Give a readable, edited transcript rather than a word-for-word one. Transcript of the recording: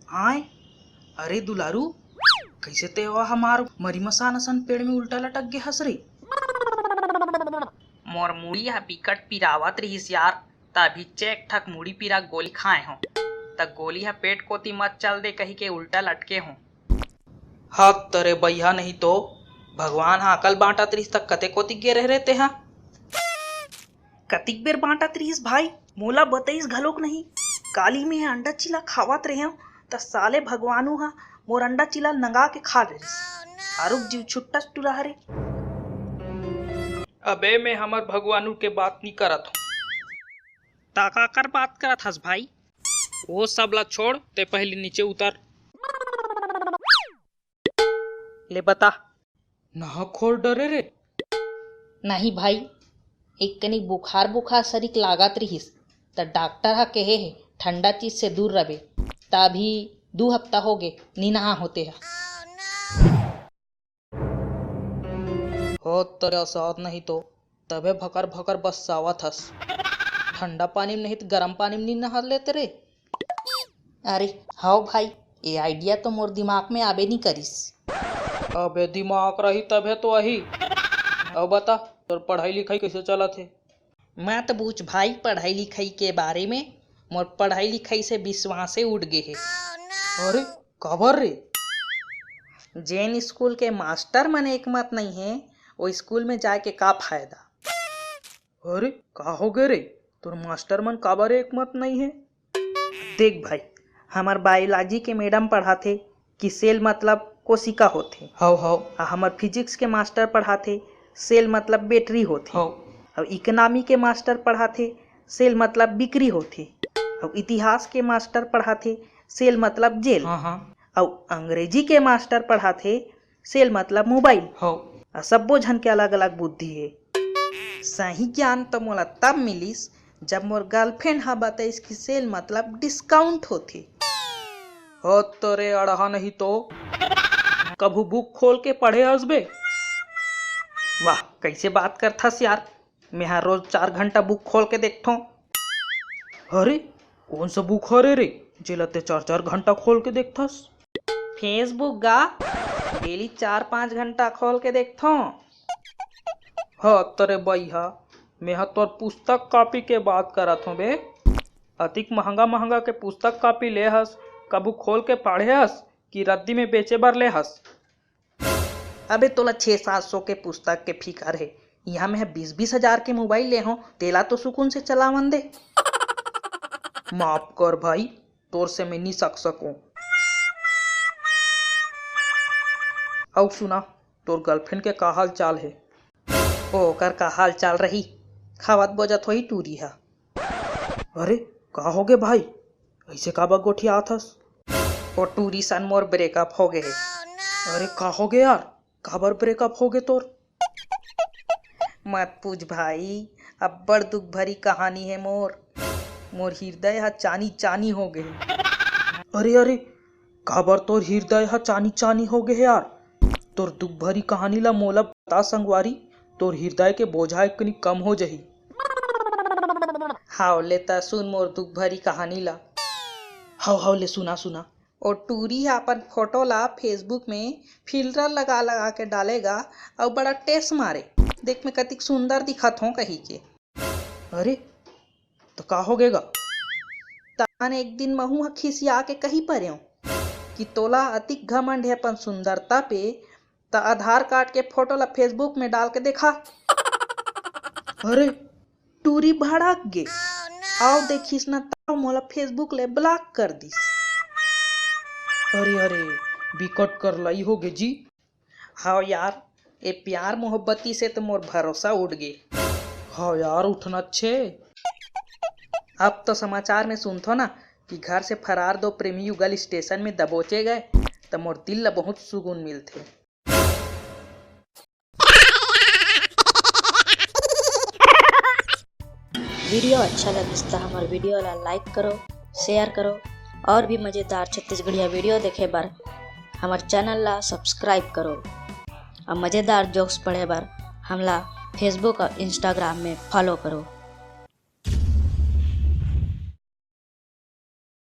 हाय अरे दुलारू, कैसे ते हुआ हमार मरी मसान असन पेड़ में उल्टा लटक गे हंस रे। मोर मुड़ी हा बिकट पिरावत रहीस यार, तभी चेक ठक मुड़ी पीरा गोली खाए हो त गोली हा पेट कोती मत चल दे कही के उल्टा लटके हो। हक तरे बैहा नहीं तो भगवान हा अकल बांटत रहीस तक कते कोती गे रह रहते हा। कतिक बेर बांटत रहीस भाई, मोला बताइस घलोक नहीं। काली में अंडा चिला खावत रहे त साले भगवानू हा मोर अंडा चिला नंगा के खा रहीस। आरुक जीव छुट्टा टुरा रे। अबे मैं हमर भगवानू के बात नहीं करत हूँ। ताका कर बात करत हस भाई, वो सब ला छोड़ ते पहले नीचे उतर। ले बता ना खोल डरे रे। नहीं भाई, एक कनी बुखार बुखार सरिक लागत रहीस त डॉक्टर हा कहे है ठंडा चीज से दूर रहे। तभी 2 हफ्ता हो गए नी नहा होते है। हो तेरा साथ नहीं तो तबे भकर भकर बस सावत हस। ठंडा पानी में नहीं तो गर्म पानी में नहीं नहा लेते रे। अरे हाँ भाई, ये आइडिया तो मोर दिमाग में आबे नहीं करिस। अबे दिमाग रही तबे तो वही। अब बता तोर पढ़ाई लिखाई कैसे चलत है। मैं तो पूछ भाई पढ़ाई लिखाई के बारे में, मोर पढ़ाई लिखाई से विश्वास उठ गए है। अरे कबर रे। जैन स्कूल के मास्टर मन एक मत नहीं है, वो स्कूल में जाके का फायदा। अरे का हो गए रे, तोर मास्टर मन काबर एक मत नहीं है। देख भाई, हमार बायोलॉजी के मैडम पढ़ाथे कि सेल मतलब कोशिका होथे। हाउ हमार फिजिक्स के मास्टर पढ़ाथे सेल मतलब बैटरी होथे। और इकोनॉमी के मास्टर पढ़ाथे सेल मतलब बिक्री होथे। और इतिहास के मास्टर पढ़ाथे सेल मतलब जेल। और अंग्रेजी के मास्टर पढ़ाथे सेल मतलब मोबाइल। और सब्बो झन के अलग अलग बुद्धि है। सही ज्ञान तो मोला तब मिलिस जब मोर गर्लफ्रेंड हा बताइस कि सेल मतलब डिस्काउंट होथे। हो तोरे अड़हा नहीं तो कभू बुक खोल के पढ़े हसबे। वाह कैसे बात करथस यार, मैं हर रोज 4 घंटा बुक खोल के देखथो। अरे कौन सा बुक हरे रे जेलते 4 घंटा खोल के देखथस। फेसबुक गा डेली 4-5 घंटा खोल के देखथो। हाँ तरे बैहा, मैं तोर पुस्तक कॉपी के बात करत हूँ बे। अतिक महंगा महंगा के पुस्तक कॉपी ले हस, कबू खोल के पढ़े हस कि रद्दी में बेचे बर ले हस। अबे तोला 600-700 के पुस्तक के फिकर है, यहाँ में 20-20 हजार के मोबाइल ले हो, तेला तो सुकून से चलावन दे। माफ कर भाई, तोर से मैं नहीं सकूं। अब सुना, तोर गर्लफ्रेंड के का हाल चाल है। ओकर का हाल चाल रही, खावत बोजत होई टूरी है। अरे का हो गए भाई, ऐसे का बगोठिया आथस। वो टूरी सन मोर ब्रेकअप हो गए है। अरे का हो गए यार, काबर ब्रेकअप हो गए तोर। मत पूछ भाई, अब बड़ दुख भरी कहानी है मोर हृदय हा चानी चानी हो गए। अरे काबर तोर हृदय हा चानी चानी हो गए यार। तोर दुख भरी कहानी ला मोला बता संगवारी, तोर हृदय के बोझा इतनी कम हो जही। हाव लेता सुन मोर दुख भरी कहानी ला। हाव ले सुना। और टूरी अपन फोटो ला फेसबुक में फिल्टर लगा लगा के डालेगा और बड़ा टेस्ट मारे, देख में कतिक सुंदर दिखत हो कही के। अरे तो का हो गएगा। तान एक दिन महू हा खिसिया के कही परे कि तोला अतिक घमंड है अपन सुंदरता पे, त आधार कार्ड के फोटो ला फेसबुक में डाल के देखा। अरे टूरी भड़क गे, आओ देखिस ना ताऊ मोला फेसबुक ले ब्लॉक कर दिस। अरे बिकट कर लाई हो गे जी। हाँ यार, ये प्यार मोहब्बती से तो मोर भरोसा उठ गए। हाँ यार उठना छे। अब तो समाचार में सुनथो ना कि घर से फरार 2 प्रेमी युगल स्टेशन में दबोचे गए, तो मोर दिल ला बहुत सुकून मिलथे। वीडियो अच्छा लगिस तो हमारे वीडियो ला लाइक करो, शेयर करो और भी मज़ेदार छत्तीसगढ़िया वीडियो देखे बर हमारे चैनल ला सब्सक्राइब करो। और मज़ेदार जोक्स पढ़े बर हमला फेसबुक और इंस्टाग्राम में फॉलो करो।